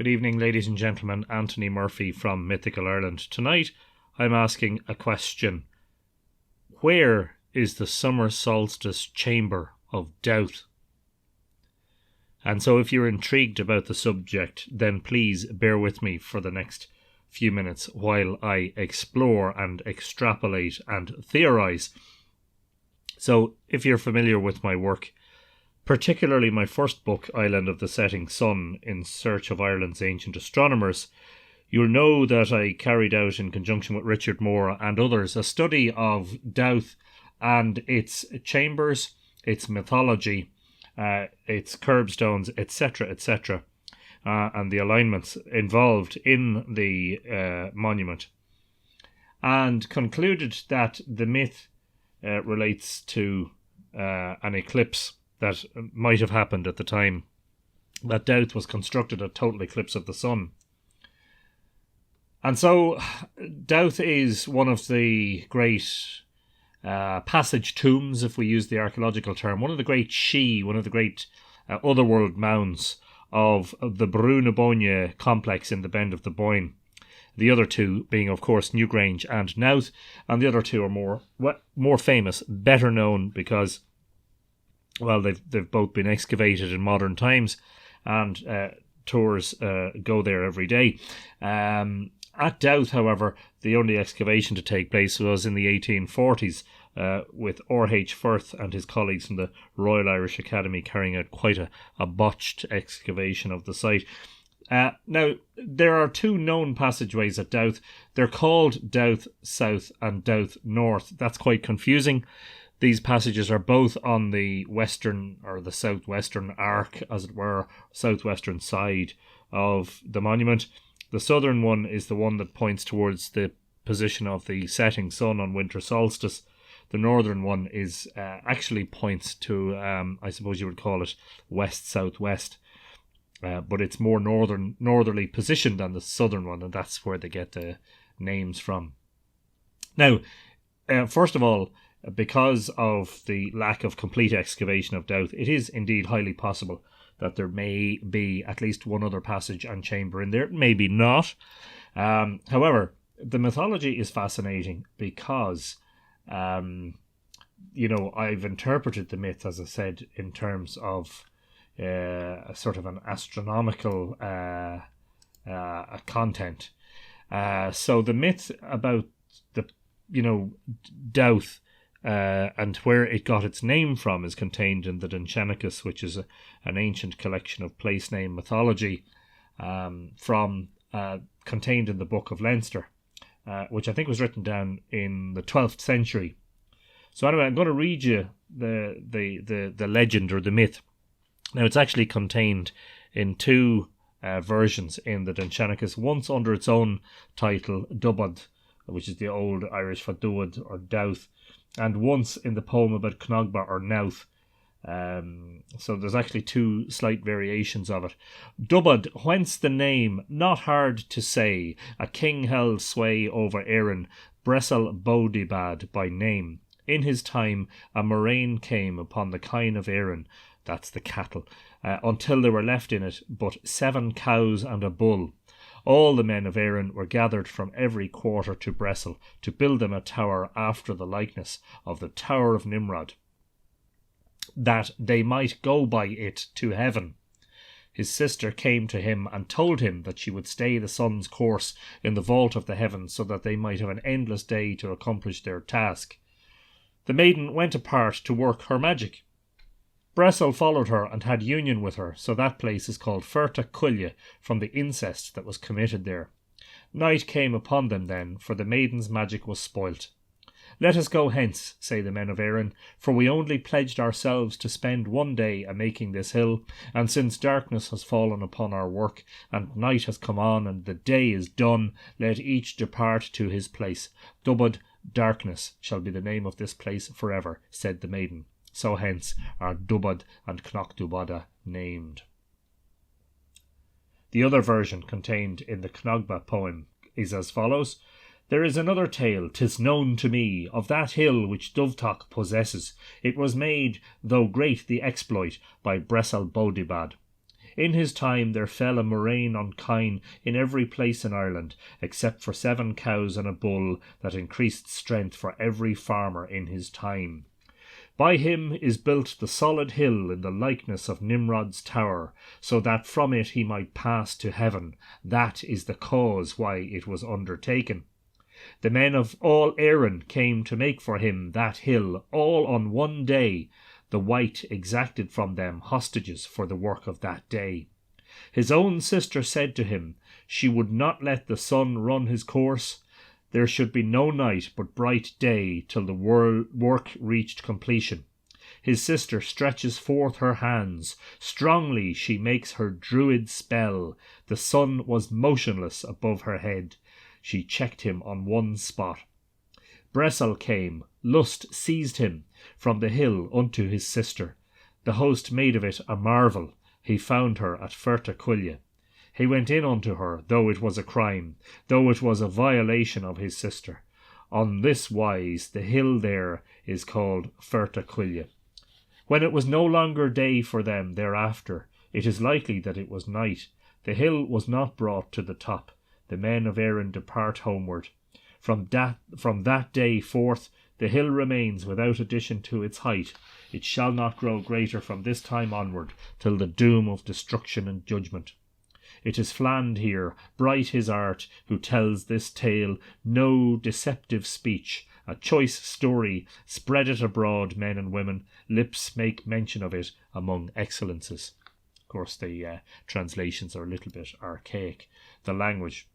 Good evening, ladies and gentlemen. Anthony Murphy from Mythical Ireland. Tonight, I'm asking a question. Where is the summer solstice chamber of Dowth? And so if you're intrigued about the subject, then please bear with me for the next few minutes while I explore and extrapolate and theorise. So if you're familiar with my work, particularly my first book, Island of the Setting Sun, In Search of Ireland's Ancient Astronomers, you'll know that I carried out, in conjunction with Richard Moore and others, a study of Dowth and its chambers, its mythology, its curbstones, etc., and the alignments involved in the monument, and concluded that the myth relates to an eclipse that might have happened at the time that Dowth was constructed, a total eclipse of the sun. And so Dowth is one of the great passage tombs, if we use the archaeological term, one of the great one of the great otherworld mounds of the Boyne complex in the bend of the Boyne. The other two being, of course, Newgrange and Dowth, and the other two are more famous, better known because, well, they've both been excavated in modern times, and tours go there every day. At Dowth, however, the only excavation to take place was in the 1840s, with R.H. Firth and his colleagues from the Royal Irish Academy carrying out quite a botched excavation of the site. Now, there are two known passageways at Dowth. They're called Dowth South and Dowth North. That's quite confusing. These passages are both on the western, or the southwestern arc, as it were, southwestern side of the monument. The southern one is the one that points towards the position of the setting sun on winter solstice. The northern one is actually points to, I suppose you would call it, west-southwest. But it's more northerly positioned than the southern one, and that's where they get the names from. Now, first of all, because of the lack of complete excavation of Dowth, it is indeed highly possible that there may be at least one other passage and chamber in there, maybe not. However, the mythology is fascinating because, I've interpreted the myth, as I said, in terms of a sort of an astronomical content. So the myth about the, Dowth, and where it got its name from is contained in the Dunchanicus, which is an ancient collection of place name mythology contained in the Book of Leinster, which I think was written down in the 12th century. So anyway, I'm going to read you the legend or the myth. Now, it's actually contained in two versions in the Dunchanicus, once under its own title, Dubad, which is the old Irish for Duad or Dowth, and once in the poem about Cnogba or Nouth. So there's actually two slight variations of it. Dubad, whence the name, not hard to say, a king held sway over Erin, Bresal Bodibad by name. In his time a murrain came upon the kine of Erin, that's the cattle, until there were left in it but 7 cows and a bull. All the men of Erin were gathered from every quarter to Bresal to build them a tower after the likeness of the Tower of Nimrod, that they might go by it to heaven. His sister came to him and told him that she would stay the sun's course in the vault of the heavens, so that they might have an endless day to accomplish their task. The maiden went apart to work her magic. Bresal followed her and had union with her, so that place is called Ferta Culla, from the incest that was committed there. Night came upon them then, for the maiden's magic was spoilt. Let us go hence, say the men of Erin, for we only pledged ourselves to spend one day a-making this hill, and since darkness has fallen upon our work, and night has come on, and the day is done, let each depart to his place. Dubad, darkness, shall be the name of this place forever, said the maiden. So hence are Dubad and Cnogdubada named. The other version contained in the Cnogba poem is as follows. There is another tale, 'tis known to me, of that hill which Dovetock possesses. It was made, though great the exploit, by Bresal Bodibad. In his time there fell a murrain on kine in every place in Ireland, except for 7 cows and a bull, that increased strength for every farmer in his time. By him is built the solid hill in the likeness of Nimrod's tower, so that from it he might pass to heaven. That is the cause why it was undertaken. The men of all Erin came to make for him that hill, all on one day. The Wight exacted from them hostages for the work of that day. His own sister said to him, she would not let the sun run his course. There should be no night but bright day till the work reached completion. His sister stretches forth her hands. Strongly she makes her druid spell. The sun was motionless above her head. She checked him on one spot. Bresal came. Lust seized him from the hill unto his sister. The host made of it a marvel. He found her at Fertaculla. He went in unto her, though it was a crime, though it was a violation of his sister. On this wise the hill there is called Fertaculla. When it was no longer day for them thereafter, it is likely that it was night. The hill was not brought to the top. The men of Erin depart homeward. From that day forth the hill remains without addition to its height. It shall not grow greater from this time onward, till the doom of destruction and judgment. It is Fland here, bright his art, who tells this tale, no deceptive speech, a choice story, spread it abroad, men and women, lips make mention of it among excellences. Of course, the translations are a little bit archaic, the language.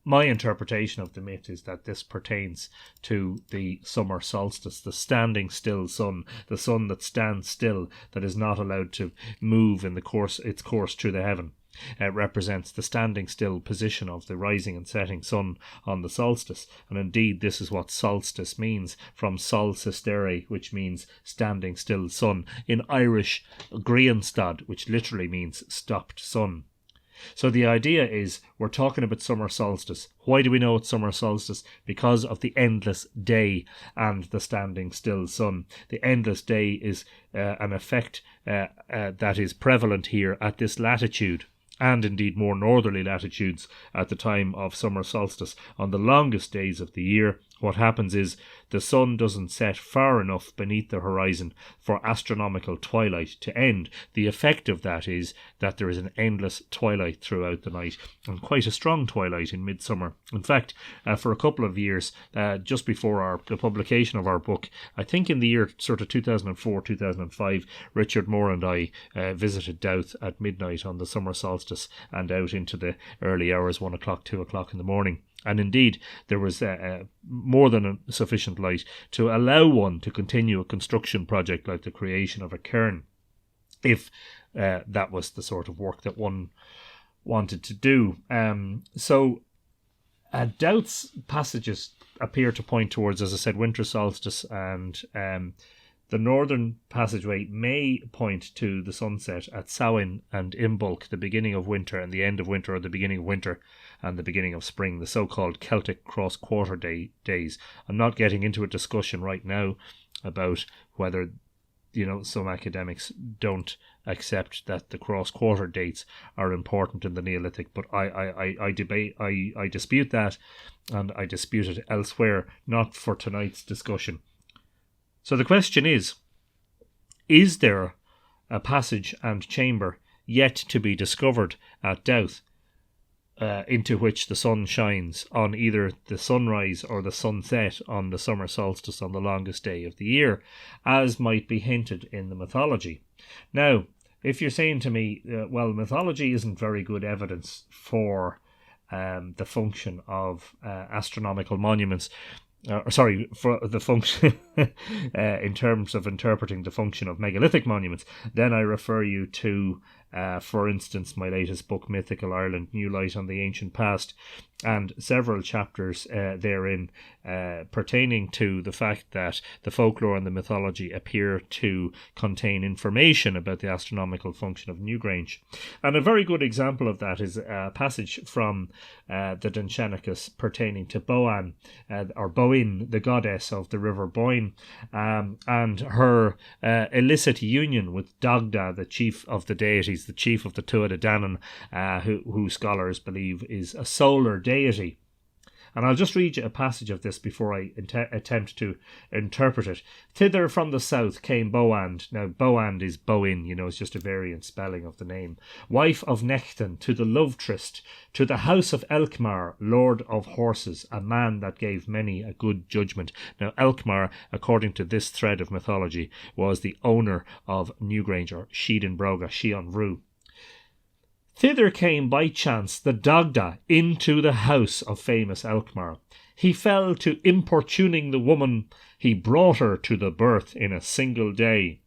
My interpretation of the myth is that this pertains to the summer solstice, the standing still sun, the sun that stands still, that is not allowed to move in its course through the heaven. It represents the standing still position of the rising and setting sun on the solstice, and indeed this is what solstice means, from sol sistere, which means standing still sun, in Irish grianstad, which literally means stopped sun. So the idea is, we're talking about summer solstice. Why do we know it's summer solstice? Because of the endless day and the standing still sun. The endless day is an effect that is prevalent here at this latitude, and indeed more northerly latitudes at the time of summer solstice. On the longest days of the year, what happens is the sun doesn't set far enough beneath the horizon for astronomical twilight to end. The effect of that is that there is an endless twilight throughout the night, and quite a strong twilight in midsummer. In fact, for a couple of years, just before the publication of our book, I think in the year sort of 2004, 2005, Richard Moore and I visited Dowth at midnight on the summer solstice and out into the early hours, 1 o'clock, 2 o'clock in the morning. And indeed, there was more than sufficient light to allow one to continue a construction project like the creation of a cairn, if that was the sort of work that one wanted to do. Dowth's passages appear to point towards, as I said, winter solstice, and the northern passageway may point to the sunset at Samhain and Imbolc, the beginning of winter and the end of winter, or the beginning of winter and the beginning of spring, the so-called Celtic cross-quarter days. I'm not getting into a discussion right now about whether, some academics don't accept that the cross-quarter dates are important in the Neolithic, but I dispute that, and I dispute it elsewhere, not for tonight's discussion. So the question is there a passage and chamber yet to be discovered at Dowth, into which the sun shines on either the sunrise or the sunset on the summer solstice on the longest day of the year, as might be hinted in the mythology? Now, if you're saying to me, well, mythology isn't very good evidence for the function of astronomical monuments, for the function in terms of interpreting the function of megalithic monuments, then I refer you to, for instance, my latest book, Mythical Ireland, New Light on the Ancient Past, and several chapters therein pertaining to the fact that the folklore and the mythology appear to contain information about the astronomical function of Newgrange. And a very good example of that is a passage from the Denshennachus pertaining to Boann, or Boyne, the goddess of the river Boyne, and her illicit union with Dagda, the chief of the deities He's the chief of the Tuatha Danann, who scholars believe is a solar deity. And I'll just read you a passage of this before I attempt to interpret it. Thither from the south came Boand. Now, Boand is Boyne, it's just a variant spelling of the name. Wife of Nectan, to the love tryst, to the house of Elkmar, lord of horses, a man that gave many a good judgment. Now, Elkmar, according to this thread of mythology, was the owner of Newgrange, or Sheedan Broga, Shion Rue. Thither came by chance the Dagda into the house of famous Elkmar. He fell to importuning the woman. He brought her to the birth in a single day.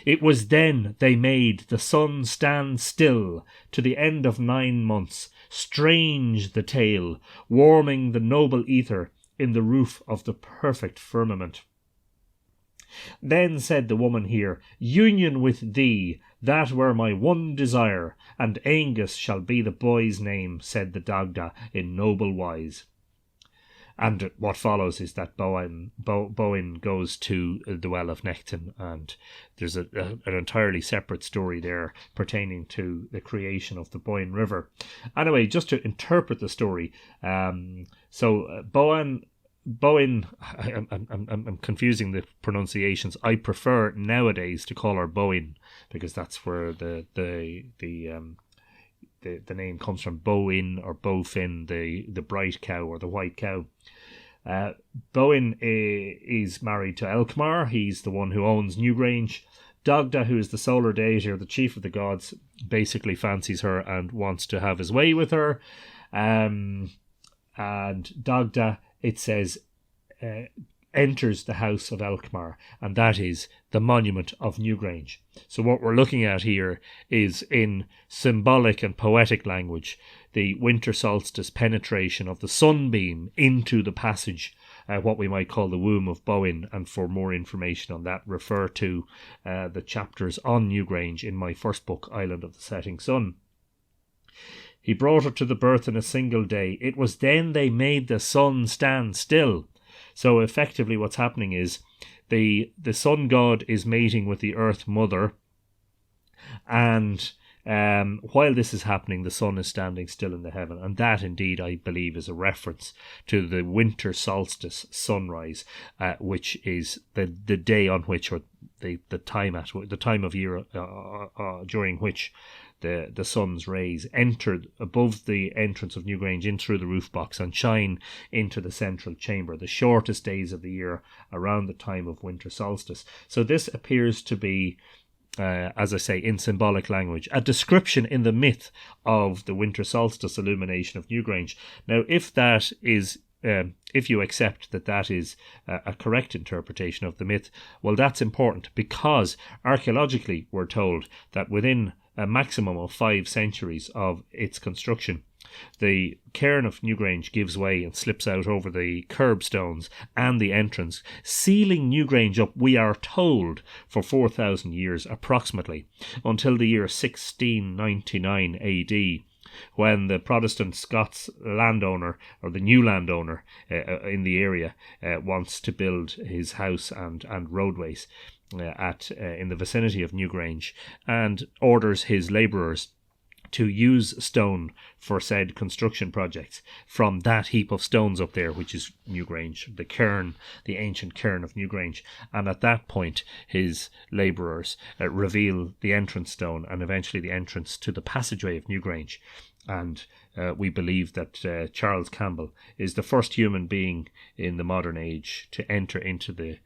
It was then they made the sun stand still to the end of 9 months. Strange the tale, warming the noble ether in the roof of the perfect firmament. Then said the woman here, union with thee, that were my one desire, and Angus shall be the boy's name, said the Dagda in noble wise. And what follows is that Boyne goes to the well of Nectan, and there's an entirely separate story there pertaining to the creation of the Boyne River. Anyway, just to interpret the story, Boyne, I'm confusing the pronunciations. I prefer nowadays to call her Boyne because that's where the name comes from. Boyne or Bowfin, the bright cow or the white cow. Boyne is married to Elkmar. He's the one who owns Newgrange. Dagda, who is the solar deity or the chief of the gods, basically fancies her and wants to have his way with her. And Dagda, it says, enters the house of Elkmar, and that is the monument of Newgrange. So what we're looking at here is, in symbolic and poetic language, the winter solstice penetration of the sunbeam into the passage, what we might call the womb of Boyne. And for more information on that, refer to the chapters on Newgrange in my first book, Island of the Setting Sun. He brought her to the birth in a single day. It was then they made the sun stand still. So effectively what's happening is the sun god is mating with the earth mother, and while this is happening, the sun is standing still in the heaven. And that indeed, I believe, is a reference to the winter solstice sunrise, which is the day on which, or the time of year during which the sun's rays enter above the entrance of Newgrange in through the roof box and shine into the central chamber, the shortest days of the year around the time of winter solstice. So this appears to be, as I say, in symbolic language, a description in the myth of the winter solstice illumination of Newgrange. Now, if that is if you accept that is a correct interpretation of the myth, well, that's important, because archaeologically we're told that within a maximum of 5 centuries of its construction, the cairn of Newgrange gives way and slips out over the curbstones and the entrance, sealing Newgrange up, we are told, for 4,000 years approximately, until the year 1699 AD, when the Protestant Scots landowner, or the new landowner in the area, wants to build his house and roadways in the vicinity of Newgrange, and orders his labourers to use stone for said construction projects from that heap of stones up there, which is Newgrange, the cairn, the ancient cairn of Newgrange. And at that point, his labourers reveal the entrance stone and eventually the entrance to the passageway of Newgrange. And we believe that Charles Campbell is the first human being in the modern age to enter into the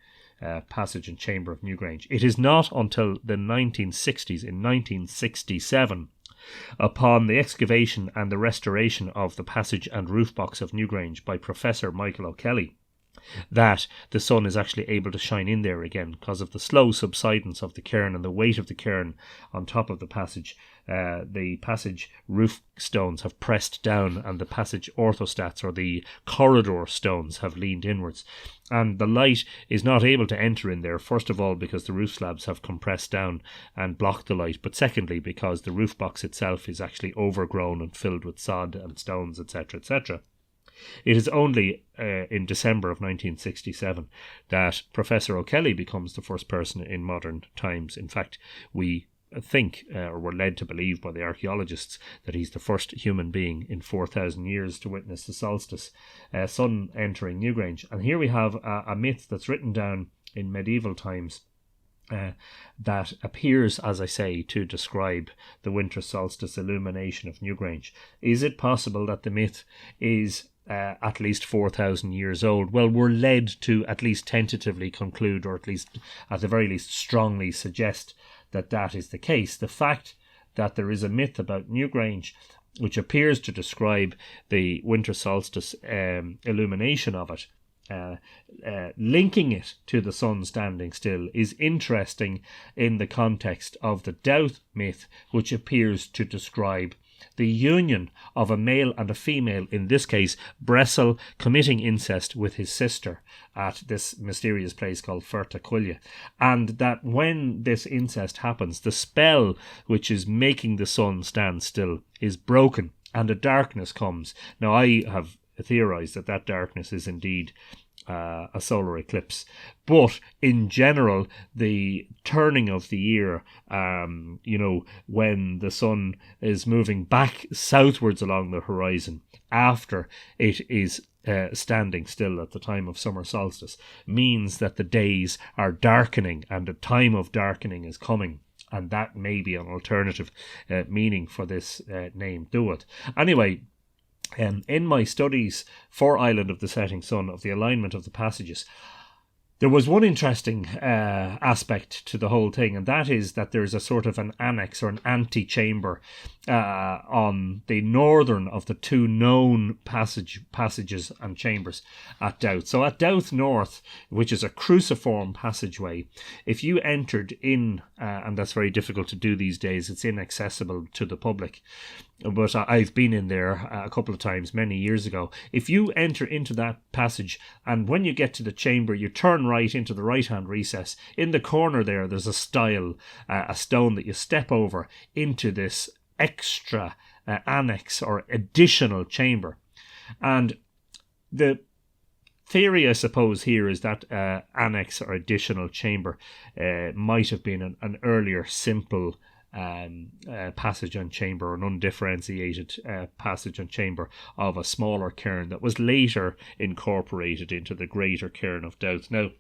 passage and chamber of Newgrange. It is not until the 1960s, in 1967, upon the excavation and the restoration of the passage and roof box of Newgrange by Professor Michael O'Kelly, that the sun is actually able to shine in there again because of the slow subsidence of the cairn and the weight of the cairn on top of the passage. The passage roof stones have pressed down, and the passage orthostats, or the corridor stones, have leaned inwards, and the light is not able to enter in there, first of all because the roof slabs have compressed down and blocked the light, but secondly because the roof box itself is actually overgrown and filled with sod and stones, etc., etc. It is only in December of 1967 that Professor O'Kelly becomes the first person in modern times. In fact, we think, or were led to believe by the archaeologists, that he's the first human being in 4,000 years to witness the solstice, sun entering Newgrange. And here we have a myth that's written down in medieval times that appears, as I say, to describe the winter solstice illumination of Newgrange. Is it possible that the myth is at least 4,000 years old? Well, we're led to at least tentatively conclude, or at least at the very least strongly suggest, that that is the case. The fact that there is a myth about Newgrange which appears to describe the winter solstice illumination of it, linking it to the sun standing still, is interesting in the context of the Dowth myth, which appears to describe the union of a male and a female, in this case Bressel, committing incest with his sister at this mysterious place called Ferta Cuilla, and that when this incest happens, the spell which is making the sun stand still is broken and a darkness comes. Now, I have theorized that that darkness is indeed a solar eclipse, but in general, the turning of the year, when the sun is moving back southwards along the horizon after it is standing still at the time of summer solstice, means that the days are darkening and the time of darkening is coming. And that may be an alternative meaning for this name, Dowth. Anyway, in my studies for Island of the Setting Sun, of the alignment of the passages, there was one interesting aspect to the whole thing, and that is that there's a sort of an annex or an antechamber on the northern of the two known passages and chambers at Dowth. So at Dowth North, which is a cruciform passageway, if you entered in, and that's very difficult to do these days, it's inaccessible to the public, but I've been in there a couple of times many years ago. If you enter into that passage, and when you get to the chamber, you turn right into the right-hand recess, in the corner there's a stile, a stone that you step over into this extra annex or additional chamber. And the theory, I suppose, here is that annex or additional chamber might have been an earlier simple passage and chamber, or an undifferentiated passage and chamber of a smaller cairn that was later incorporated into the greater cairn of Dowth. Now,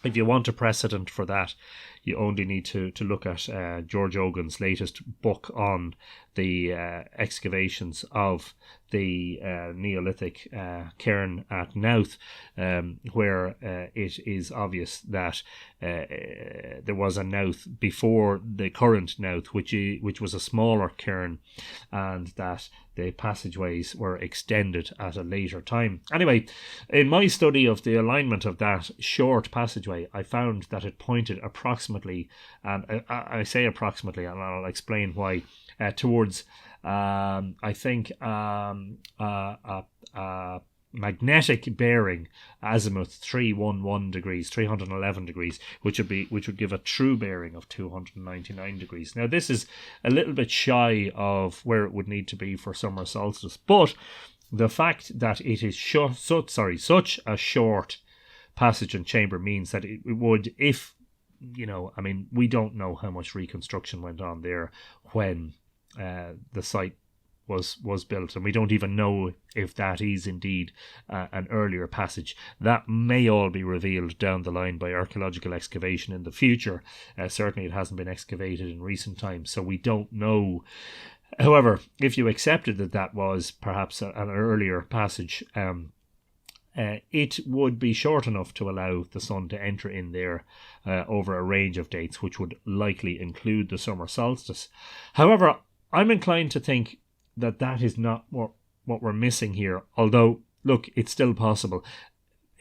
if you want a precedent for that, you only need to look at George Ogan's latest book on the excavations of the Neolithic cairn at Dowth, where it is obvious that there was a Dowth before the current Dowth, which was a smaller cairn, and that the passageways were extended at a later time. Anyway, in my study of the alignment of that short passageway, I found that it pointed approximately, and I say approximately, and I'll explain why, towards I think magnetic bearing azimuth 311 degrees, 311 degrees, which would give a true bearing of 299 degrees. Now, this is a little bit shy of where it would need to be for summer solstice, but the fact that it is such a short passage and chamber means that it would, if we don't know how much reconstruction went on there when the site was built, and we don't even know if that is indeed an earlier passage. That may all be revealed down the line by archaeological excavation in the future. Certainly it hasn't been excavated in recent times, so we don't know. However, if you accepted that was perhaps an earlier passage, it would be short enough to allow the sun to enter in there over a range of dates, which would likely include the summer solstice. However, I'm inclined to think that is not what we're missing here, although, look, it's still possible.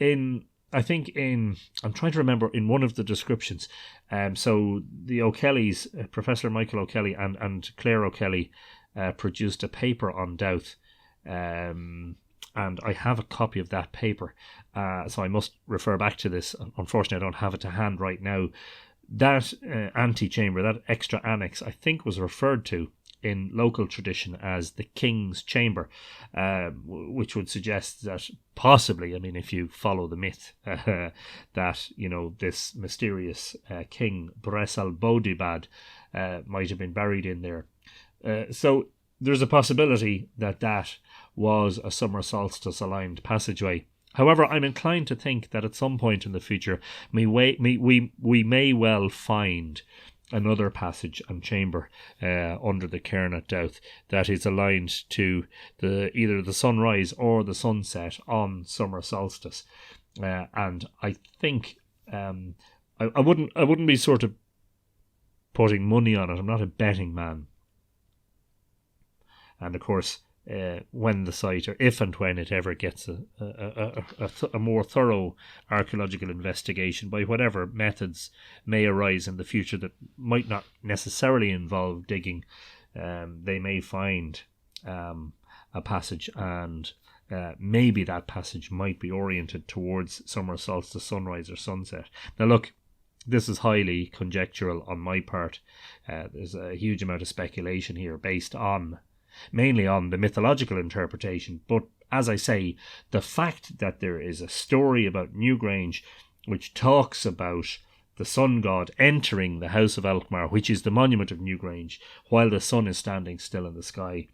I'm trying to remember, in one of the descriptions, so the O'Kellys, Professor Michael O'Kelly and Claire O'Kelly produced a paper on Dowth, and I have a copy of that paper, so I must refer back to this. Unfortunately, I don't have it to hand right now. That antechamber, that extra annex, I think was referred to in local tradition as the King's Chamber, which would suggest that possibly, I mean, if you follow the myth, that, this mysterious king, Bres al Bodibad, might have been buried in there. So there's a possibility that was a summer solstice-aligned passageway. However, I'm inclined to think that at some point in the future, we may well find another passage and chamber under the cairn at Dowth that is aligned to either the sunrise or the sunset on summer solstice. And I think I wouldn't be sort of putting money on it. I'm not a betting man. And of course, when the site, or if and when it ever gets a more thorough archaeological investigation by whatever methods may arise in the future that might not necessarily involve digging, they may find a passage, and maybe that passage might be oriented towards summer solstice, sunrise or sunset. Now look, this is highly conjectural on my part. There's a huge amount of speculation here based mainly on the mythological interpretation, but as I say, the fact that there is a story about Newgrange which talks about the sun god entering the house of Alkmaar, which is the monument of Newgrange, while the sun is standing still in the sky,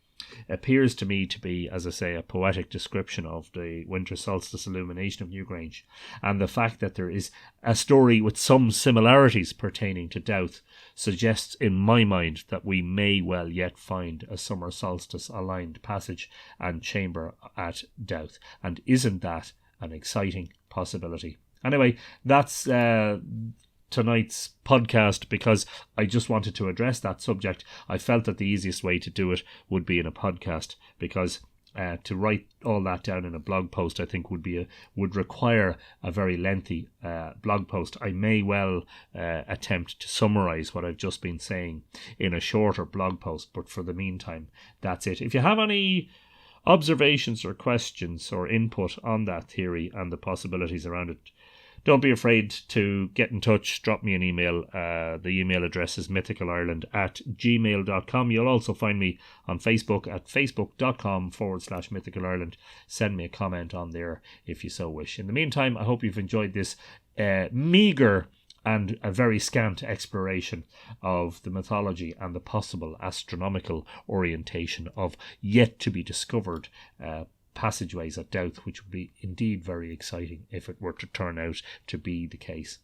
appears to me to be, as I say, a poetic description of the winter solstice illumination of Newgrange. And the fact that there is a story with some similarities pertaining to Dowth suggests in my mind that we may well yet find a summer solstice aligned passage and chamber at Dowth. And isn't that an exciting possibility? Anyway, that's tonight's podcast, because I just wanted to address that subject. I felt that the easiest way to do it would be in a podcast, because to write all that down in a blog post, I think would require a very lengthy blog post. I may well attempt to summarize what I've just been saying in a shorter blog post, but for the meantime, that's it. If you have any observations or questions or input on that theory and the possibilities around it, don't be afraid to get in touch. Drop me an email. The email address is mythicalireland@gmail.com. You'll also find me on Facebook at facebook.com/mythicalireland. Send me a comment on there if you so wish. In the meantime, I hope you've enjoyed this meagre and a very scant exploration of the mythology and the possible astronomical orientation of yet to be discovered passageways at Dowth, which would be indeed very exciting if it were to turn out to be the case.